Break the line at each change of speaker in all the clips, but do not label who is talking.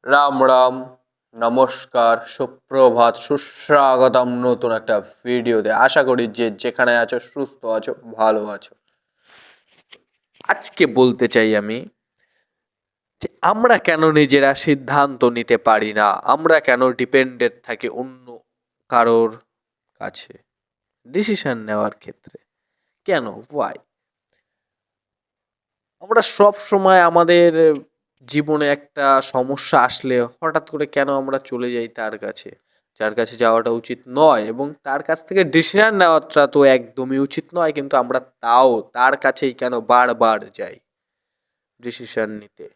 রাম রাম, নমস্কার, সুপ্রভাত, সুস্বাগতম নতুন একটা ভিডিওতে। আশা করি যে যেখানে আছো সুস্থ আছো, ভালো আছো। আজকে বলতে চাই আমি যে আমরা কেন নিজেরা সিদ্ধান্ত নিতে পারি না, আমরা কেন ডিপেন্ডেন্ট থাকি অন্য কারোর কাছে ডিসিশন নেওয়ার ক্ষেত্রে। কেন, ওয়াই? আমরা সব সময় আমাদের জীবনে একটা সমস্যা আসলে হঠাৎ করে কেন আমরা চলে যাই তার কাছে, যার কাছে যাওয়াটা উচিত নয়, এবং তার কাছ থেকে ডিসিশন নেওয়াটা তো একদমই উচিত নয়, কিন্তু আমরা তাও তার কাছেই কেন বারবার যাই ডিসিশন নিতে।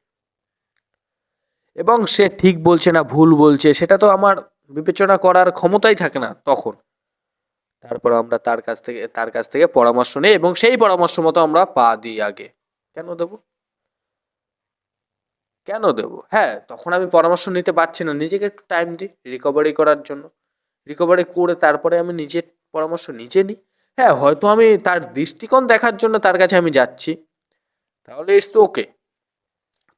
এবং সে ঠিক বলছে না ভুল বলছে সেটা তো আমার বিবেচনা করার ক্ষমতাই থাকে না তখন। তারপর আমরা তার কাছ থেকে পরামর্শ নিই এবং সেই পরামর্শ মতো আমরা পা দিই আগে। কেন দেবো? কেন দেবো? হ্যাঁ, তখন আমি পরামর্শ নিতে পারছি না, নিজেকে একটু টাইম দিই রিকভারি করার জন্য। রিকভারি করে তারপরে আমি নিজের পরামর্শ নিজে নিই। হ্যাঁ, হয়তো আমি তার দৃষ্টিকোণ দেখার জন্য তার কাছে আমি যাচ্ছি, তাহলে ইটস ওকে।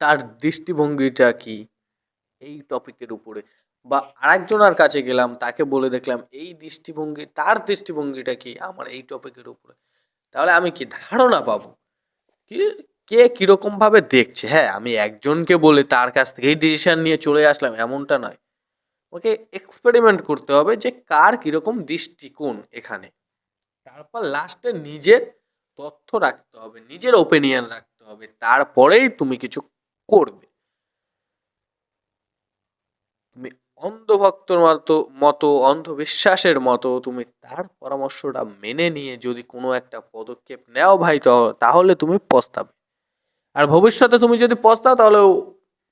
তার দৃষ্টিভঙ্গিটা কি এই টপিকের উপরে, বা আরেকজনের কাছে গেলাম, তাকে বলে দেখলাম এই দৃষ্টিভঙ্গি, তার দৃষ্টিভঙ্গিটা কি আমার এই টপিকের উপরে, তাহলে আমি কি ধারণা পাবো কি কে কিরকম ভাবে দেখছে। হ্যাঁ, আমি একজনকে বলে তার কাছ থেকেই ডিসিশন নিয়ে চলে আসলাম এমনটা নয়। ওকে এক্সপেরিমেন্ট করতে হবে যে কার কিরকম দৃষ্টিকোণ এখানে। তারপর লাস্টে নিজের তথ্য রাখতে হবে, নিজের ওপিনিয়ন রাখতে হবে, তারপরেই তুমি কিছু করবে। তুমি অন্ধভক্তর মতো অন্ধবিশ্বাসের মতো তুমি তার পরামর্শটা মেনে নিয়ে যদি কোনো একটা পদক্ষেপ নেও ভাই, তাহলে তুমি পস্তাবে। আর ভবিষ্যতে তুমি যদি পস্তাও তাহলে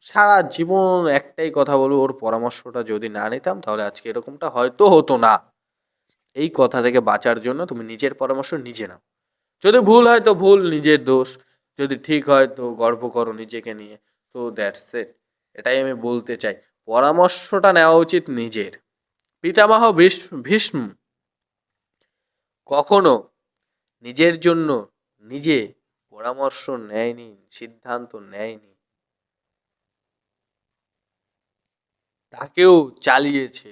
সারা জীবন একটাই কথা বলবো, ওর পরামর্শটা যদি না নিতাম তাহলে আজকে এরকমটা হয়তো হতো না। এই কথা থেকে বাঁচার জন্য তুমি নিজের পরামর্শ নিজে নাও। যদি ভুল হয় তো ভুল, নিজের দোষ। যদি ঠিক হয় তো গর্ব করো নিজেকে নিয়ে। So that's it. এটাই আমি বলতে চাই। পরামর্শটা নেওয়া উচিত নিজের। পিতামহ ভীষ্ম কখনো নিজের জন্য নিজে পরামর্শ নেয়নি, সিদ্ধান্ত নেয়নি, তাকেও চালিয়েছে।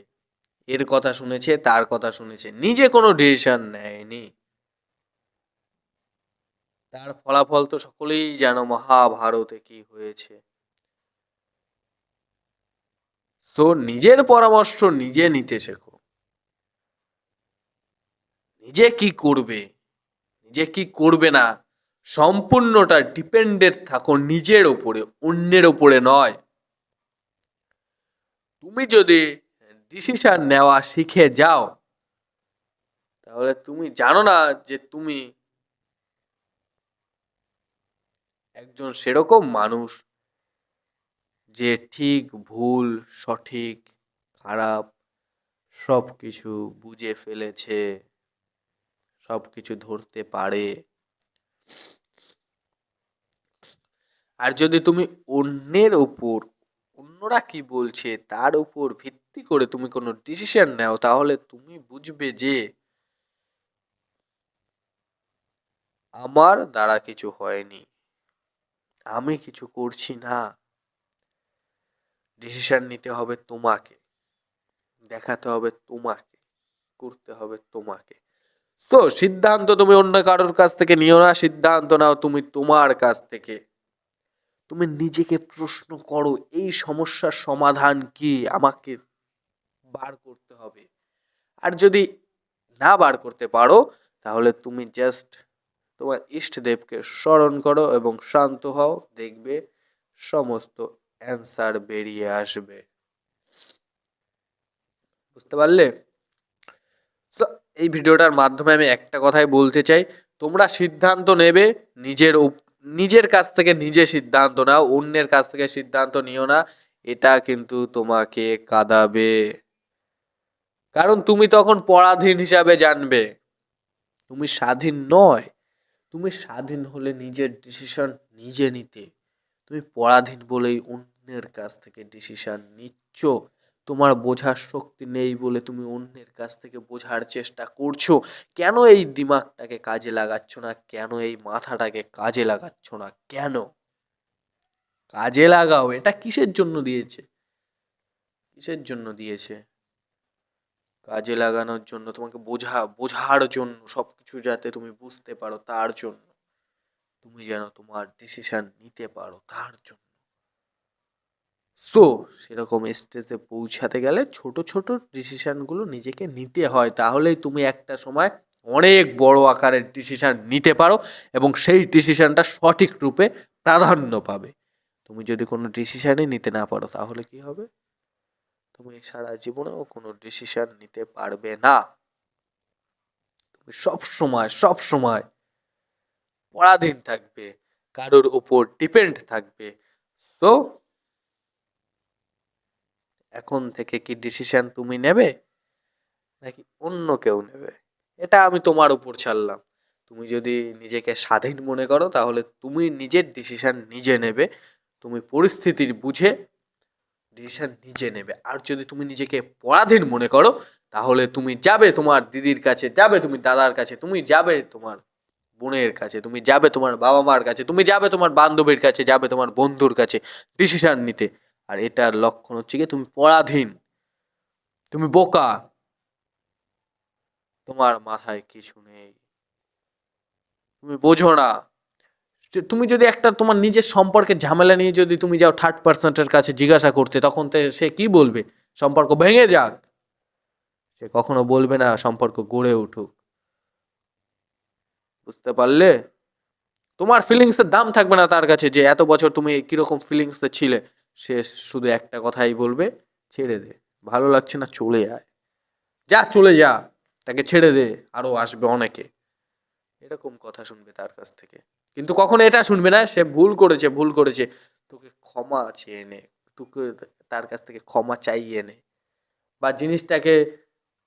এর কথা শুনেছে, তার কথা শুনেছে, নিজে কোনো ডিসিশন নেয়নি। তার ফলাফল তো সকলেই জানো, মহাভারতে কি হয়েছে। তো নিজের পরামর্শ নিজে নিতে শেখো। নিজে কি করবে, নিজে কি করবে না, সম্পূর্ণটা ডিপেন্ডেন্ট থাকো নিজের ওপরে, অন্যের ওপরে নয়। তুমি যদি ডিসিশন নেওয়া শিখে যাও, তাহলে তুমি জানো না যে তুমি একজন সেরকম মানুষ যে ঠিক ভুল, সঠিক, খারাপ সব কিছু বুঝে ফেলেছে, সব কিছু ধরতে পারে। আর যদি তুমি অন্যের উপর, অন্যরা কি বলছে তার উপর ভিত্তি করে তুমি কোনো ডিসিশন নাও, তাহলে তুমি বুঝবে যে আমার দ্বারা কিছু হয়নি, আমি কিছু করছি না। ডিসিশন নিতে হবে তোমাকে, দেখাতে হবে তোমাকে, করতে হবে তোমাকে। তো সিদ্ধান্ত তুমি অন্য কারোর কাছ থেকে নিও না, সিদ্ধান্ত নাও তুমি তোমার কাছ থেকে। তুমি নিজেকে প্রশ্ন করো, এই সমস্যার সমাধান কি আমাকে বার করতে হবে। আর যদি না বার করতে পারো, তাহলে তুমি জাস্ট তোমার ইষ্টদেবকে স্মরণ করো এবং শান্ত হও, দেখবে সমস্ত অ্যান্সার বেরিয়ে আসবে। বুঝতে পারলে? তো এই ভিডিওটার মাধ্যমে আমি একটা কথাই বলতে চাই, তোমরা সিদ্ধান্ত নেবে নিজের কাছ থেকে নিজে সিদ্ধান্ত নাও, অন্যের কাছ থেকে সিদ্ধান্ত নিও না। এটা কিন্তু তোমাকে কাঁদাবে, কারণ তুমি তখন পরাধীন হিসাবে জানবে, তুমি স্বাধীন নয়। তুমি স্বাধীন হলে নিজের ডিসিশন নিজে নিতে। তুমি পরাধীন বলেই অন্যের কাছ থেকে ডিসিশন নিচ্ছ। তোমার বোঝার শক্তি নেই বলে তুমি অন্যের কাছ থেকে বোঝার চেষ্টা করছো। কেন এই দিমাগটাকে কাজে লাগাচ্ছ না, কেন এই মাথাটাকে কাজে লাগাচ্ছ না, কেন? কাজে লাগাও, এটা কিসের জন্য দিয়েছে? কিসের জন্য দিয়েছে? কাজে লাগানোর জন্য, তোমাকে বোঝার জন্য, সবকিছু যাতে তুমি বুঝতে পারো তার জন্য, তুমি যেন তোমার ডিসিশন নিতে পারো তার জন্য। সো সেরকম স্টেজে পৌঁছাতে গেলে ছোট ছোট ডিসিশনগুলো নিজেকে নিতে হয়, তাহলেই তুমি একটা সময় অনেক বড় আকারের ডিসিশন নিতে পারো এবং সেই ডিসিশনটা সঠিক রূপে প্রাধান্য পাবে। তুমি যদি কোনো ডিসিশনই নিতে না পারো তাহলে কি হবে? তুমি সারা জীবনেও কোনো ডিসিশন নিতে পারবে না। তুমি সব সময় পরাধীন থাকবে, কারোর উপর ডিপেন্ড থাকবে। সো এখন থেকে কি ডিসিশন তুমি নেবে নাকি অন্য কেউ নেবে, এটা আমি তোমার উপর ছাড়লাম। তুমি যদি নিজেকে স্বাধীন মনে করো তাহলে তুমি নিজের ডিসিশন নিজে নেবে, তুমি পরিস্থিতির বুঝে ডিসিশন নিজে নেবে। আর যদি তুমি নিজেকে পরাধীন মনে করো তাহলে তুমি যাবে তোমার দিদির কাছে, যাবে তুমি দাদার কাছে, তুমি যাবে তোমার বোনের কাছে, তুমি যাবে তোমার বাবা মার কাছে, তুমি যাবে তোমার বান্ধবীর কাছে, যাবে তোমার বন্ধুর কাছে ডিসিশন নিতে। আর এটার লক্ষণ হচ্ছে কি তুমি পরাধীন, তুমি বোকা, তোমার মাথায় কিছু নেই, তুমি বোঝো না। তুমি যদি একটা তোমার নিজের সম্পর্কে ঝামেলা নিয়ে যদি তুমি যাও থার্ড পার্সনের কাছে জিজ্ঞাসা করতে, তখন সে কি বলবে? সম্পর্ক ভেঙে যাক, সে কখনো বলবে না সম্পর্ক গড়ে উঠুক। বুঝতে পারলে? তোমার ফিলিংসের দাম থাকবে না তার কাছে, যে এত বছর তুমি কিরকম ফিলিংসে ছিলে। সে শুধু একটা কথাই বলবে, ছেড়ে দে, ভালো লাগছে না চলে আয়, যা চলে যা, তাকে ছেড়ে দে, আরো আসবে অনেকে। এরকম কথা শুনবে তার কাছ থেকে। কিন্তু কখনো এটা শুনবে না সে ভুল করেছে, ভুল করেছে, তোকে ক্ষমা চেয়ে নে, তোকে তার কাছ থেকে ক্ষমা চাইয়ে নে, বা জিনিসটাকে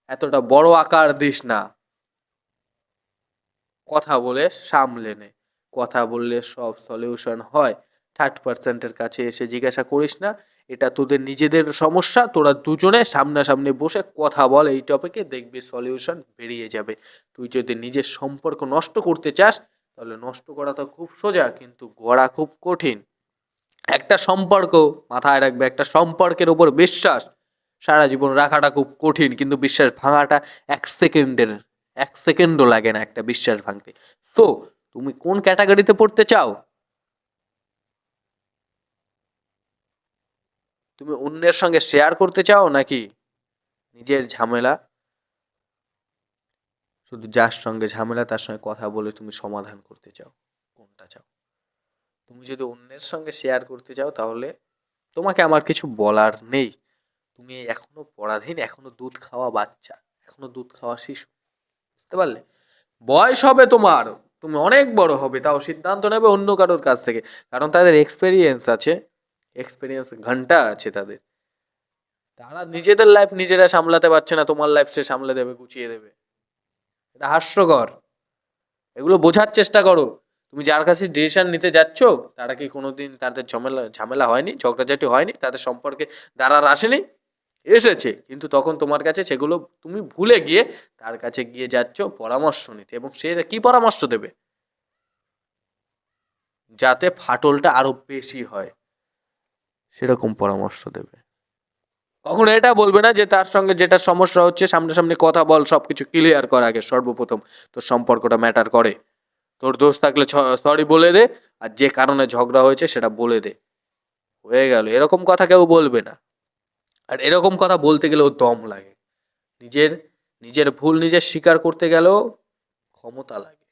এতটা বড় আকার দিস না, কথা বলে সামলে নে। কথা বললে সব সলিউশন হয়। থার্ড পার্সেন্টের কাছে এসে জিজ্ঞাসা করিস না, এটা তোদের নিজেদের সমস্যা, তোরা দুজনে সামনাসামনি বসে কথা বল এই টপিকে, দেখবি সলিউশন বেরিয়ে যাবে। তুই যদি নিজের সম্পর্ক নষ্ট করতে চাস তাহলে নষ্ট করা তো খুব সোজা, কিন্তু গড়া খুব কঠিন। একটা সম্পর্ক, মাথায় রাখবে, একটা সম্পর্কের উপর বিশ্বাস সারা জীবন রাখাটা খুব কঠিন, কিন্তু বিশ্বাস ভাঙাটা 1 সেকেন্ডের, 1 সেকেন্ডও লাগে না একটা বিশ্বাস ভাঙতে। সো তুমি কোন ক্যাটাগরিতে পড়তে চাও? তুমি অন্যের সঙ্গে শেয়ার করতে চাও নাকি নিজের ঝামেলা, শুধু যার সঙ্গে ঝামেলা তার সঙ্গে কথা বলে তুমি সমাধান করতে চাও? কোনটা চাও? তুমি যদি অন্যের সঙ্গে শেয়ার করতে চাও তাহলে তোমাকে আমার কিছু বলার নেই। তুমি এখনো পরাধীন, এখনো দুধ খাওয়া বাচ্চা, এখনো দুধ খাওয়া শিশু। বুঝতে পারলে? বয়স হবে তোমার, তুমি অনেক বড় হবে, তাও সিদ্ধান্ত নেবে অন্য কারোর কাছ থেকে, কারণ তাদের এক্সপেরিয়েন্স আছে, এক্সপেরিয়েন্স ঘন্টা আছে তাদের। তারা নিজেদের লাইফ নিজেরা সামলাতে পারছে না, তোমার লাইফ সে সামলে দেবে, গুছিয়ে দেবে। এটা হাস্যকর। এগুলো বোঝার চেষ্টা করো। তুমি যার কাছে ডিসিশন নিতে যাচ্ছ তারা কি কোনোদিন তাদের ঝামেলা ঝামেলা হয়নি, ঝগড়াঝাটি হয়নি, তাদের সম্পর্কে দাঁড়ার আসেনি? এসেছে, কিন্তু তখন তোমার কাছে সেগুলো তুমি ভুলে গিয়ে তার কাছে গিয়ে যাচ্ছ পরামর্শ নিতে, এবং সে কি পরামর্শ দেবে? যাতে ফাটলটা আরো বেশি হয় সেরকম পরামর্শ দেবে। কখনো এটা বলবে না যে তার সঙ্গে যেটা সমস্যা হচ্ছে সামনাসামনি কথা বল, সবকিছু ক্লিয়ার কর আগে সর্বপ্রথম, তোর সম্পর্কটা ম্যাটার করে। তোর দোষ থাকলে সরি বলে দে, আর যে কারণে ঝগড়া হয়েছে সেটা বলে দে, হয়ে গেল। এরকম কথা কেউ বলবে না। আর এরকম কথা বলতে গেলেও দম লাগে, নিজের নিজের ভুল নিজের স্বীকার করতে গেলেও ক্ষমতা লাগে।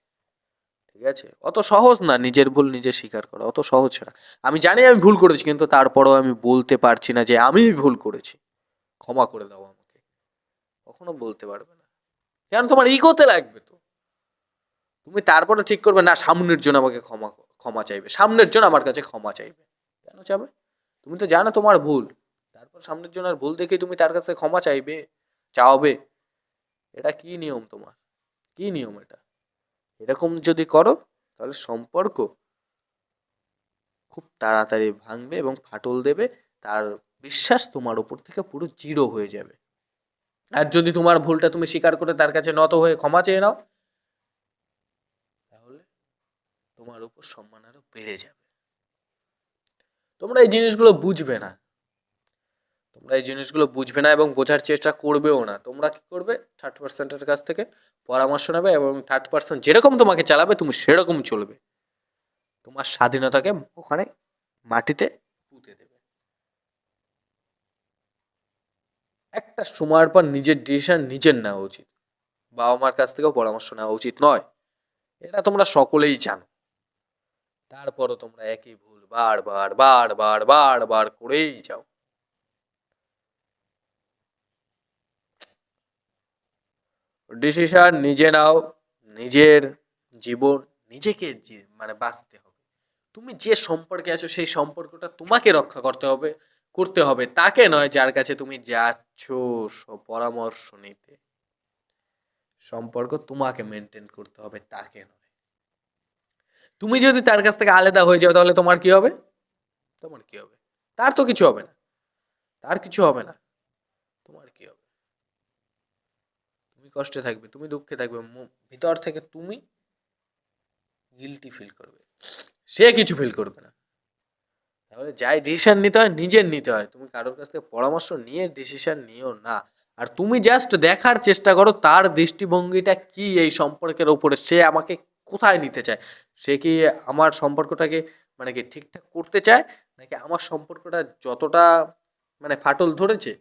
ঠিক আছে? অত সহজ না নিজের ভুল নিজে স্বীকার করা, অত সহজ না। আমি জানি আমি ভুল করেছি, কিন্তু তারপরেও আমি বলতে পারছি না যে আমিই ভুল করেছি, ক্ষমা করে দাও আমাকে। কখনো বলতে পারবে না, কারণ তোমার ইগোতে লাগবে তো। তুমি তারপরে ঠিক করবে না সামনের জন আমাকে ক্ষমা ক্ষমা চাইবে, সামনের জন আমার কাছে ক্ষমা চাইবে। কেন চাবে? তুমি তো জানো তোমার ভুল, তারপর সামনের জনের ভুল দেখে তুমি তার কাছে ক্ষমা চাইবে, চাওবে? এটা কি নিয়ম তোমার? কি নিয়ম এটা? এরকম যদি করো তাহলে সম্পর্ক খুব তাড়াতাড়ি ভাঙবে এবং ফাটল দেবে, তার বিশ্বাস তোমার উপর থেকে পুরো জিরো হয়ে যাবে। আর যদি তোমার ভুলটা তুমি স্বীকার করে তার কাছে নত হয়ে ক্ষমা চেয়ে নাও তাহলে তোমার উপর সম্মান আরো বেড়ে যাবে। তোমরা এই জিনিসগুলো বুঝবে না, তোমরা এই জিনিসগুলো বুঝবে না এবং বোঝার চেষ্টা করবেও না। তোমরা কি করবে, থার্ড পার্সেন্টের কাছ থেকে পরামর্শ নেবে এবং থার্ড পার্সন যেরকম তোমাকে চালাবে তুমি সেরকম চলবে। তোমার স্বাধীনতাকে ওখানে মাটিতে পুঁতে দেবে। একটা সময়ের পর নিজের ডিসিশন নিজের নেওয়া উচিত, বাবা মার কাছ থেকেও পরামর্শ নেওয়া উচিত নয়। এটা তোমরা সকলেই জানো। তারপরও তোমরা একই ভুল বারবার বারবার বারবার করেই যাও। ডিসিশন নিজে নাও, নিজের জীবন নিজেকে মানে বাঁচতে হবে। তুমি যে সম্পর্কে আছো সেই সম্পর্কটা তোমাকে রক্ষা করতে হবে, তাকে নয় যার কাছে তুমি যাচ্ছ সব পরামর্শ নিতে। সম্পর্ক তোমাকে মেনটেন করতে হবে, তাকে নয়। তুমি যদি তার কাছ থেকে আলাদা হয়ে যাও তাহলে তোমার কি হবে? তোমার কি হবে? তার তো কিছু হবে না, তার কিছু হবে না, তোমার কি হবে? তুমি কষ্টে থাকবে, তুমি দুঃখে থাকবে, ভিতর থেকে তুমি গিল্টি ফিল করবে, সে কিছু ফিল করবে না। তাহলে যাই ডিসিশন নিতে হয় নিজের নিতে হয়, তুমি কারোর কাছ থেকে পরামর্শ নিয়ে ডিসিশন নিও না। আর তুমি জাস্ট দেখার চেষ্টা করো তার দৃষ্টিভঙ্গিটা কি এই সম্পর্কের ওপরে, সে আমাকে কোথায় নিতে চায়। সে কি আমার সম্পর্কটাকে মানে কি ঠিকঠাক করতে চায়, নাকি আমার সম্পর্কটা যতটা মানে ফাটল ধরেছে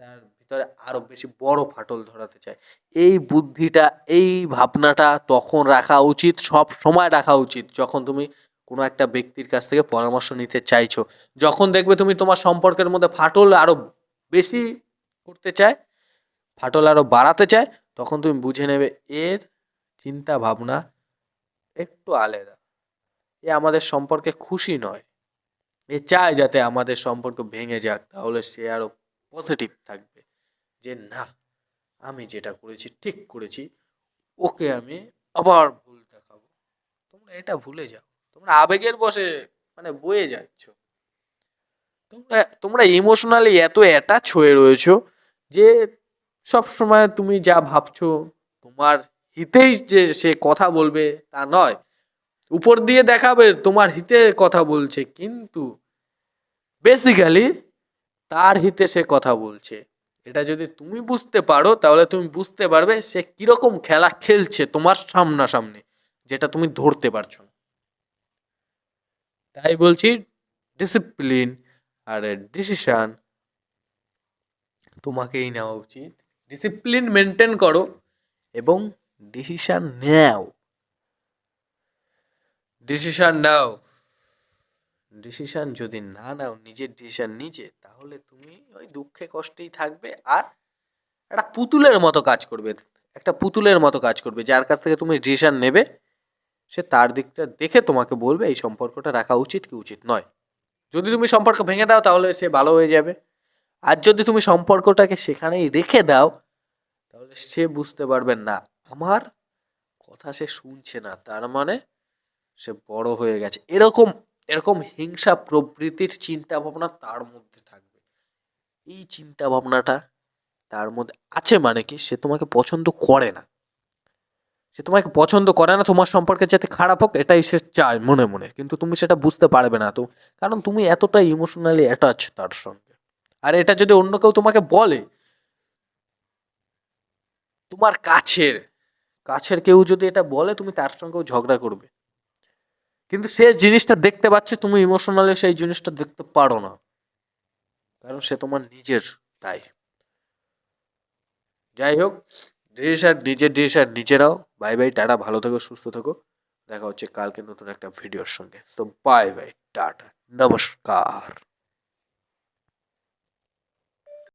তার ভিতরে আরো বেশি বড় ফাটল ধরাতে চায়। এই বুদ্ধিটা, এই ভাবনাটা তখন রাখা উচিত, সব সময় রাখা উচিত যখন তুমি কোনো একটা ব্যক্তির কাছ থেকে পরামর্শ নিতে চাইছো। যখন দেখবে তুমি তোমার সম্পর্কের মধ্যে ফাটল আরো বেশি করতে চায়, ফাটল আরো বাড়াতে চায়, তখন তুমি বুঝে নেবে এর চিন্তা ভাবনা একটু আলাদা। এ আমাদের সম্পর্কে খুশি নয়, এ চায় যাতে আমাদের সম্পর্ক ভেঙে যাক। তাহলে সে আরো পজিটিভ থাকবে যে না, আমি যেটা করেছি ঠিক করেছি, ওকে আমি আবার ভুল দেখাবো। তোমরা এটা ভুলে যাও, তোমরা আবেগের বশে মানে বয়ে যাচ্ছ। তোমরা ইমোশনালি এত অ্যাটাচ হয়ে রয়েছো যে সব সময় তুমি যা ভাবছো তোমার হিতেই যে সে কথা বলবে তা নয়। উপর দিয়ে দেখাবে তোমার হিতে কথা বলছে, কিন্তু বেসিক্যালি তার হিতে সে কথা বলছে। এটা যদি তুমি বুঝতে পারো তাহলে তুমি বুঝতে পারবে সে কিরকম খেলা খেলছে তোমার সামনাসামনি, যেটা তুমি ধরতে পারছো না। তাই বলছি ডিসিপ্লিন আর ডিসিশন তোমাকেই নেওয়া উচিত। ডিসিপ্লিন মেনটেন করো এবং ডিসিশন নাও। ডিসিশন নাও। ডিসিশন যদি না নাও, নিজের ডিসিশন নিজে, তাহলে তুমি ওই দুঃখে কষ্টেই থাকবে আর একটা পুতুলের মতো কাজ করবে। একটা পুতুলের মতো কাজ করবে, যার কাছ থেকে তুমি ডিসিশন নেবে সে তার দিকটা দেখে তোমাকে বলবে এই সম্পর্কটা রাখা উচিত কি উচিত নয়। যদি তুমি সম্পর্ক ভেঙে দাও তাহলে সে ভালো হয়ে যাবে, আর যদি তুমি সম্পর্কটাকে সেখানেই রেখে দাও তাহলে সে বুঝতে পারবে না আমার কথা সে শুনছে না, তার মানে সে বড় হয়ে গেছে। এরকম এরকম হিংসা প্রবৃত্তির চিন্তা ভাবনা তার মধ্যে থাকবে। এই চিন্তা ভাবনাটা তার মধ্যে আছে মানে কি, সে তোমাকে পছন্দ করে না। সে তোমাকে পছন্দ করে না, তোমার সম্পর্কে যাতে খারাপ হোক এটাই সে চায় মনে মনে, কিন্তু তুমি সেটা বুঝতে পারবে না তো, কারণ তুমি এতটা ইমোশনালি অ্যাটাচ তার সঙ্গে। আর এটা যদি অন্য কেউ তোমাকে বলে, তোমার কাছের কাছের কেউ যদি এটা বলে, তুমি তার সঙ্গেও ঝগড়া করবে, কিন্তু সে জিনিসটা দেখতে পাচ্ছে, তুমি ইমোশনালি সেই জিনিসটা দেখতে পারো না, কারণ সে তোমার নিজের। তাই যাই হোক, নিজের ডিসিশন নিজে নাও। বাই বাই, টাটা, ভালো থেকো, সুস্থ থেকো। দেখা হচ্ছে কালকে নতুন একটা ভিডিওর সঙ্গে। তো বাই বাই, টাটা, নমস্কার।